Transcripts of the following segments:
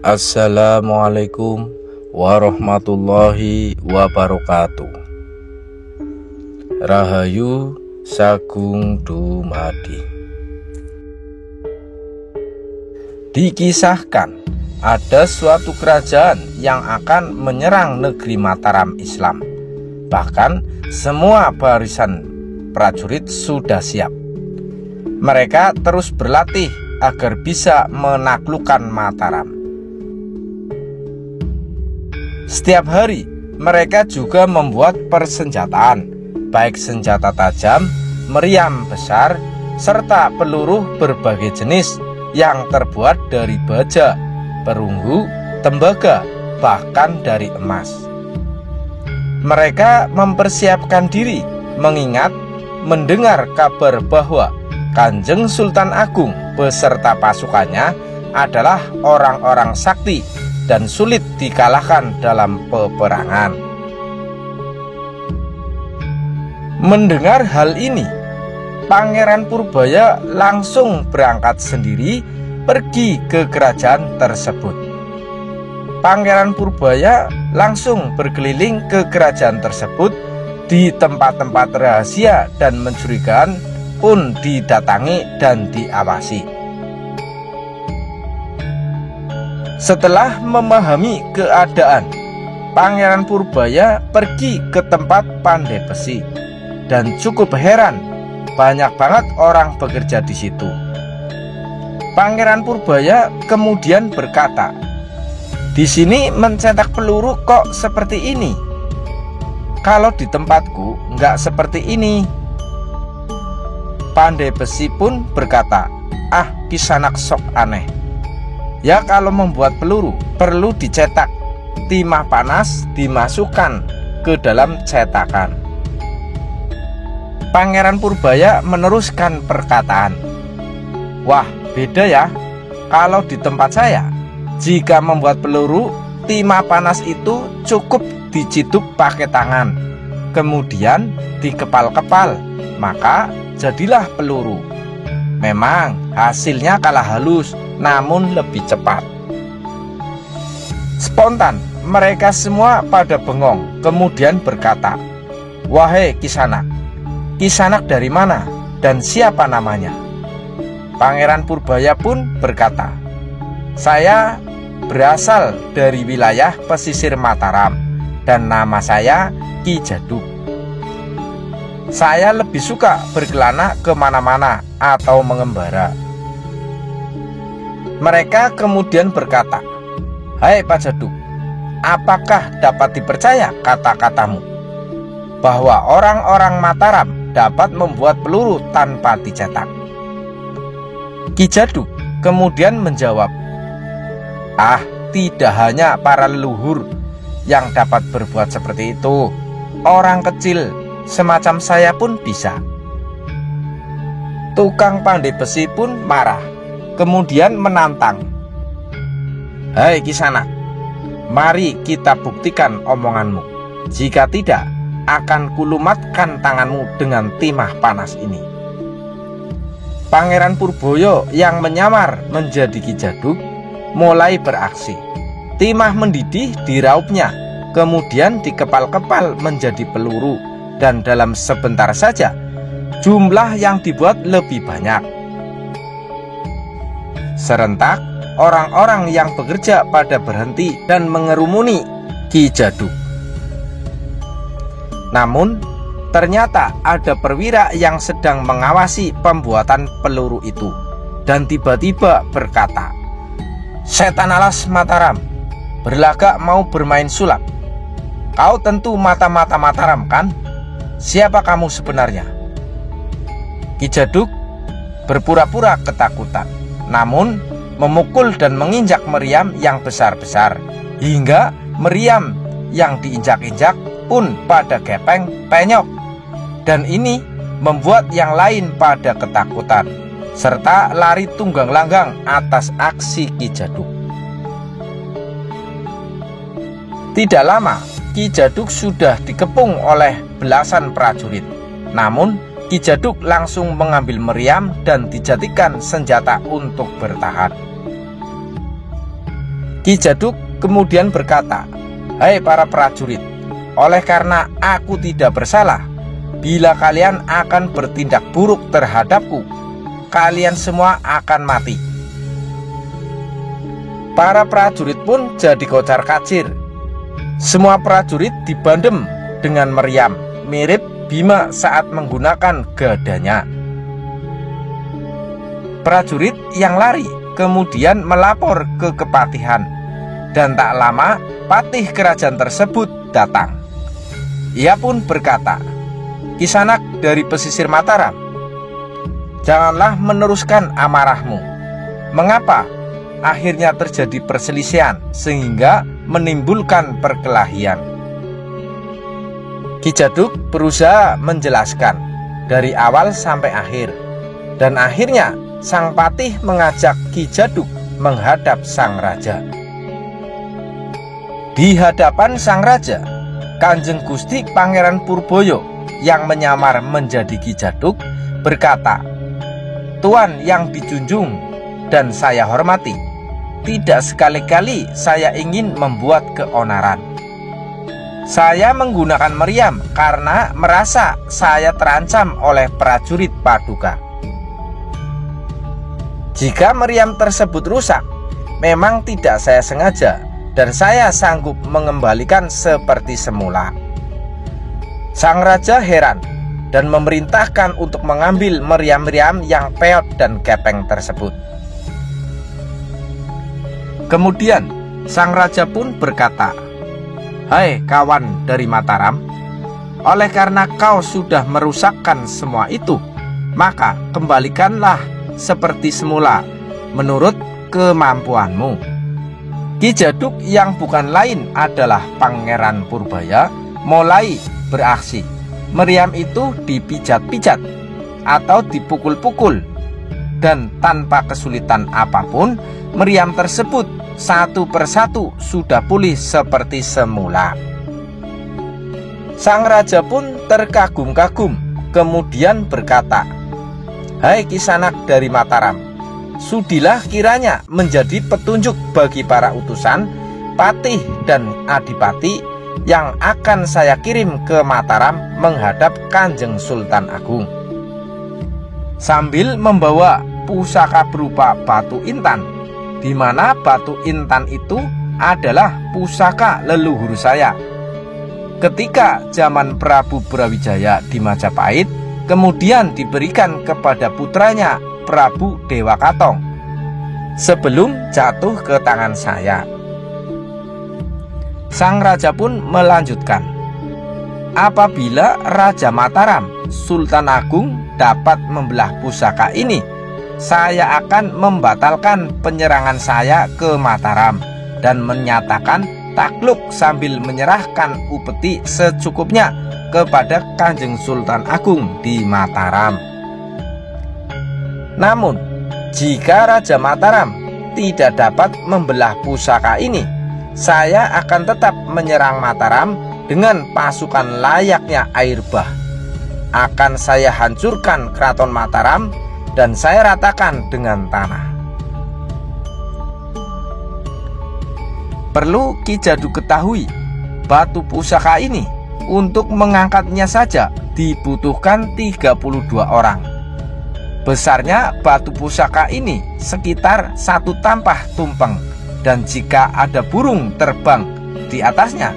Assalamualaikum warahmatullahi wabarakatuh. Rahayu Sagung Dumadi. Dikisahkan ada suatu kerajaan yang akan menyerang negeri Mataram Islam. Bahkan semua barisan prajurit sudah siap. Mereka terus berlatih agar bisa menaklukkan Mataram. Setiap hari mereka juga membuat persenjataan, baik senjata tajam, meriam besar, serta peluru berbagai jenis yang terbuat dari baja, perunggu, tembaga, bahkan dari emas. Mereka mempersiapkan diri mengingat mendengar kabar bahwa Kanjeng Sultan Agung beserta pasukannya adalah orang-orang sakti dan sulit dikalahkan dalam peperangan. Mendengar hal ini, Pangeran Purbaya langsung berangkat sendiri pergi ke kerajaan tersebut. Pangeran Purbaya langsung berkeliling ke kerajaan tersebut. Di tempat-tempat rahasia dan mencurigakan pun didatangi dan diawasi. Setelah memahami keadaan, Pangeran Purbaya pergi ke tempat pandai besi dan cukup heran, banyak banget orang bekerja di situ. Pangeran Purbaya kemudian berkata, "Di sini mencetak peluru kok seperti ini? Kalau di tempatku nggak seperti ini." Pandai besi pun berkata, "Ah, Kisanak sok aneh. Ya kalau membuat peluru perlu dicetak, timah panas dimasukkan ke dalam cetakan." Pangeran Purbaya meneruskan perkataan, "Wah, beda ya. Kalau di tempat saya, jika membuat peluru, timah panas itu cukup diciduk pakai tangan, kemudian dikepal-kepal, maka jadilah peluru. Memang hasilnya kalah halus, namun lebih cepat." Spontan mereka semua pada bengong, kemudian berkata, "Wahai Kisanak, Kisanak dari mana dan siapa namanya?" Pangeran Purbaya pun berkata, "Saya berasal dari wilayah pesisir Mataram dan nama saya Ki Jaduk. Saya lebih suka berkelana kemana-mana atau mengembara." Mereka kemudian berkata, "Hai Pak Jaduk, apakah dapat dipercaya kata-katamu bahwa orang-orang Mataram dapat membuat peluru tanpa dicetak?" Ki Jaduk kemudian menjawab, "Ah, tidak hanya para leluhur yang dapat berbuat seperti itu. Orang kecil semacam saya pun bisa." Tukang pandai besi pun marah, kemudian menantang, "Hai Kisanak, mari kita buktikan omonganmu. Jika tidak, akan kulumatkan tanganmu dengan timah panas ini." Pangeran Purbaya yang menyamar menjadi Ki Jaduk mulai beraksi. Timah mendidih diraupnya, kemudian dikepal-kepal menjadi peluru, dan dalam sebentar saja jumlah yang dibuat lebih banyak. Serentak orang-orang yang bekerja pada berhenti dan mengerumuni Ki Jaduk. Namun ternyata ada perwira yang sedang mengawasi pembuatan peluru itu, dan tiba-tiba berkata, "Setan alas Mataram, berlagak mau bermain sulap. Kau tentu mata-mata Mataram kan? Siapa kamu sebenarnya?" Ki Jaduk berpura-pura ketakutan, namun memukul dan menginjak meriam yang besar-besar, hingga meriam yang diinjak-injak pun pada gepeng penyok. Dan ini membuat yang lain pada ketakutan, serta lari tunggang langgang atas aksi Ki Jaduk. Tidak lama, Ki Jaduk sudah dikepung oleh belasan prajurit. Namun Ki Jaduk langsung mengambil meriam dan dijadikan senjata untuk bertahan. Ki Jaduk kemudian berkata, "Hai para prajurit, oleh karena aku tidak bersalah, bila kalian akan bertindak buruk terhadapku, kalian semua akan mati." Para prajurit pun jadi kocar-kacir. Semua prajurit dibandem dengan meriam, mirip Bima saat menggunakan gadanya. Prajurit yang lari kemudian melapor ke kepatihan, dan tak lama patih kerajaan tersebut datang. Ia pun berkata, "Kisanak dari pesisir Mataram, janganlah meneruskan amarahmu. Mengapa akhirnya terjadi perselisihan sehingga menimbulkan perkelahian?" Ki Jaduk berusaha menjelaskan dari awal sampai akhir, dan akhirnya sang patih mengajak Ki Jaduk menghadap sang raja. Di hadapan sang raja, Kanjeng Gusti Pangeran Purboyo yang menyamar menjadi Ki Jaduk berkata, "Tuan yang dijunjung dan saya hormati, tidak sekali-kali saya ingin membuat keonaran. Saya menggunakan meriam karena merasa saya terancam oleh prajurit Paduka. Jika meriam tersebut rusak, memang tidak saya sengaja, dan saya sanggup mengembalikan seperti semula." Sang raja heran dan memerintahkan untuk mengambil meriam-meriam yang peot dan gepeng tersebut. Kemudian sang raja pun berkata, "Hai kawan dari Mataram, oleh karena kau sudah merusakkan semua itu, maka kembalikanlah seperti semula menurut kemampuanmu." Ki Jaduk yang bukan lain adalah Pangeran Purbaya mulai beraksi. Meriam itu dipijat-pijat atau dipukul-pukul, dan tanpa kesulitan apapun meriam tersebut satu persatu sudah pulih seperti semula. Sang raja pun terkagum-kagum, kemudian berkata, "Hai Kisanak dari Mataram, sudilah kiranya menjadi petunjuk bagi para utusan, patih dan adipati yang akan saya kirim ke Mataram menghadap Kanjeng Sultan Agung." Sambil membawa pusaka berupa batu intan, di mana batu intan itu adalah pusaka leluhur saya ketika zaman Prabu Brawijaya di Majapahit, kemudian diberikan kepada putranya Prabu Dewa Katong sebelum jatuh ke tangan saya. Sang raja pun melanjutkan, "Apabila Raja Mataram, Sultan Agung dapat membelah pusaka ini, saya akan membatalkan penyerangan saya ke Mataram dan menyatakan takluk sambil menyerahkan upeti secukupnya kepada Kanjeng Sultan Agung di Mataram. Namun, jika Raja Mataram tidak dapat membelah pusaka ini, saya akan tetap menyerang Mataram dengan pasukan layaknya air bah. Akan saya hancurkan keraton Mataram dan saya ratakan dengan tanah." Perlu Ki Jaduk ketahui, batu pusaka ini untuk mengangkatnya saja dibutuhkan 32 orang. Besarnya batu pusaka ini sekitar 1 tampah tumpeng, dan jika ada burung terbang di atasnya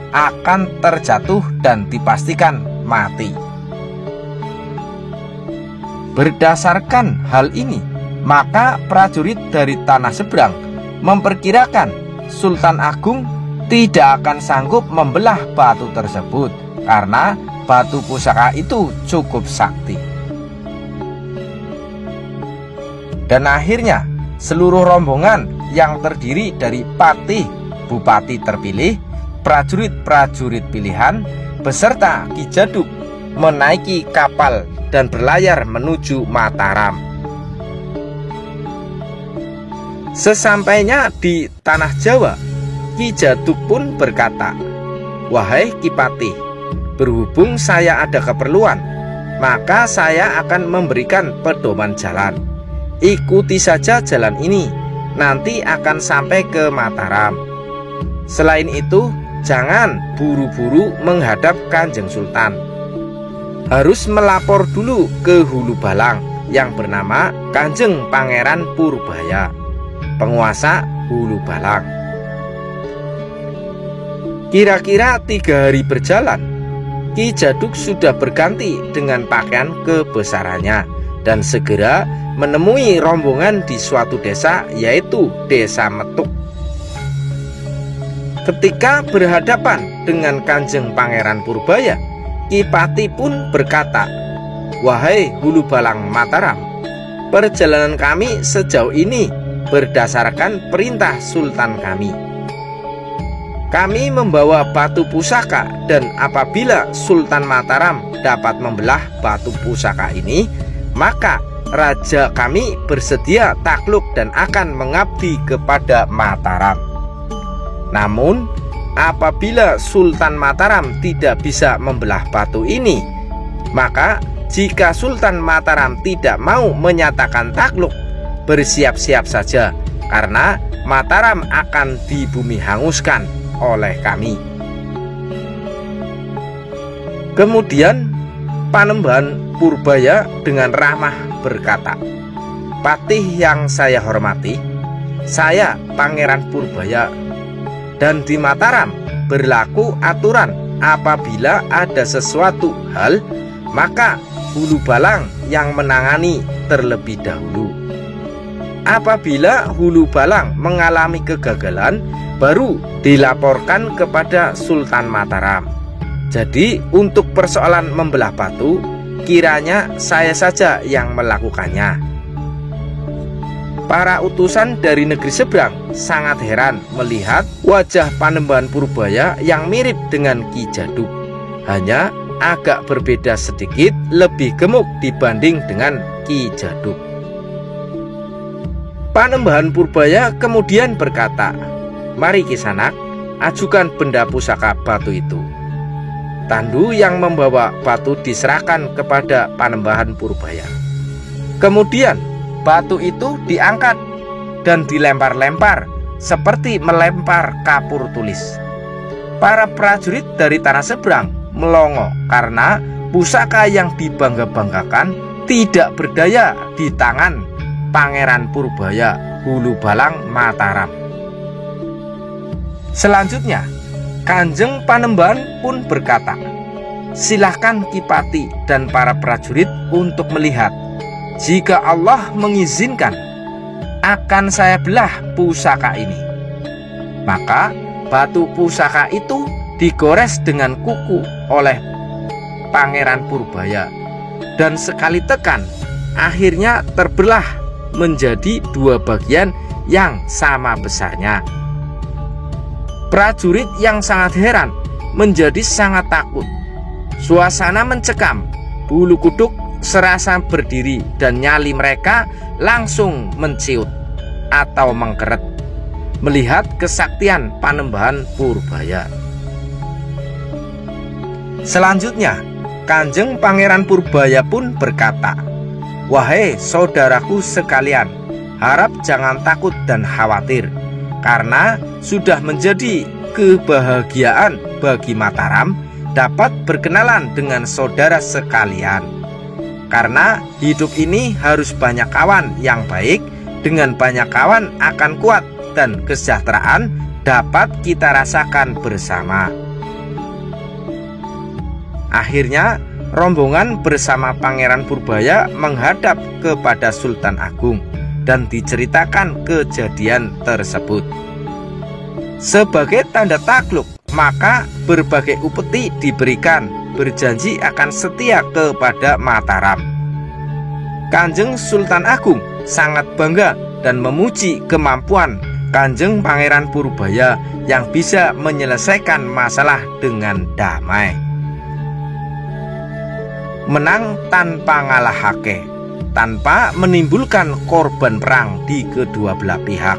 akan terjatuh dan dipastikan mati. Berdasarkan hal ini, maka prajurit dari tanah seberang memperkirakan Sultan Agung tidak akan sanggup membelah batu tersebut karena batu pusaka itu cukup sakti. Dan akhirnya seluruh rombongan yang terdiri dari patih, bupati terpilih, prajurit-prajurit pilihan beserta Ki Jaduk menaiki kapal dan berlayar menuju Mataram. Sesampainya di tanah Jawa, Ki Jaduk pun berkata, "Wahai Ki Patih, berhubung saya ada keperluan, maka saya akan memberikan pedoman jalan. Ikuti saja jalan ini nanti akan sampai ke Mataram. Selain itu, jangan buru-buru menghadap Kanjeng Sultan. Harus melapor dulu ke Hulu Balang yang bernama Kanjeng Pangeran Purbaya, penguasa Hulu Balang. Kira-kira 3 hari berjalan, Ki Jaduk sudah berganti dengan pakaian kebesarannya dan segera menemui rombongan di suatu desa, yaitu Desa Metuk. Ketika berhadapan dengan Kanjeng Pangeran Purbaya, Ki Pati pun berkata, "Wahai Hulu Balang Mataram, perjalanan kami sejauh ini berdasarkan perintah Sultan kami. Kami membawa batu pusaka, dan apabila Sultan Mataram dapat membelah batu pusaka ini, maka raja kami bersedia takluk dan akan mengabdi kepada Mataram. Namun, apabila Sultan Mataram tidak bisa membelah batu ini, maka jika Sultan Mataram tidak mau menyatakan takluk, bersiap-siap saja, karena Mataram akan di bumi hanguskan oleh kami." Kemudian Panembahan Purbaya dengan ramah berkata, "Patih yang saya hormati, saya Pangeran Purbaya, dan di Mataram berlaku aturan apabila ada sesuatu hal, maka Hulu Balang yang menangani terlebih dahulu. Apabila Hulu Balang mengalami kegagalan, baru dilaporkan kepada Sultan Mataram. Jadi untuk persoalan membelah batu, kiranya saya saja yang melakukannya." Para utusan dari negeri seberang sangat heran melihat wajah Panembahan Purbaya yang mirip dengan Ki Jaduk, hanya agak berbeda sedikit, lebih gemuk dibanding dengan Ki Jaduk. Panembahan Purbaya kemudian berkata, "Mari Kisanak, ajukan benda pusaka batu itu." Tandu yang membawa batu diserahkan kepada Panembahan Purbaya. Kemudian batu itu diangkat dan dilempar-lempar seperti melempar kapur tulis. Para prajurit dari tanah seberang melongo karena pusaka yang dibangga-banggakan tidak berdaya di tangan Pangeran Purbaya Hulu Balang Mataram. Selanjutnya, Kanjeng Panembahan pun berkata, "Silahkan Ki Pati dan para prajurit untuk melihat. Jika Allah mengizinkan, akan saya belah pusaka ini." Maka batu pusaka itu digores dengan kuku oleh Pangeran Purbaya, dan sekali tekan akhirnya terbelah menjadi 2 bagian yang sama besarnya. Prajurit yang sangat heran menjadi sangat takut. Suasana mencekam, bulu kuduk serasa berdiri, dan nyali mereka langsung menciut atau mengkeret melihat kesaktian Panembahan Purbaya. Selanjutnya, Kanjeng Pangeran Purbaya pun berkata, "Wahai saudaraku sekalian, harap jangan takut dan khawatir, karena sudah menjadi kebahagiaan bagi Mataram dapat berkenalan dengan saudara sekalian. Karena hidup ini harus banyak kawan yang baik, dengan banyak kawan akan kuat dan kesejahteraan dapat kita rasakan bersama." Akhirnya rombongan bersama Pangeran Purbaya menghadap kepada Sultan Agung dan diceritakan kejadian tersebut. Sebagai tanda takluk, maka berbagai upeti diberikan, berjanji akan setia kepada Mataram. Kanjeng Sultan Agung sangat bangga dan memuji kemampuan Kanjeng Pangeran Purbaya yang bisa menyelesaikan masalah dengan damai. Menang tanpa ngalahake, tanpa menimbulkan korban perang di kedua belah pihak.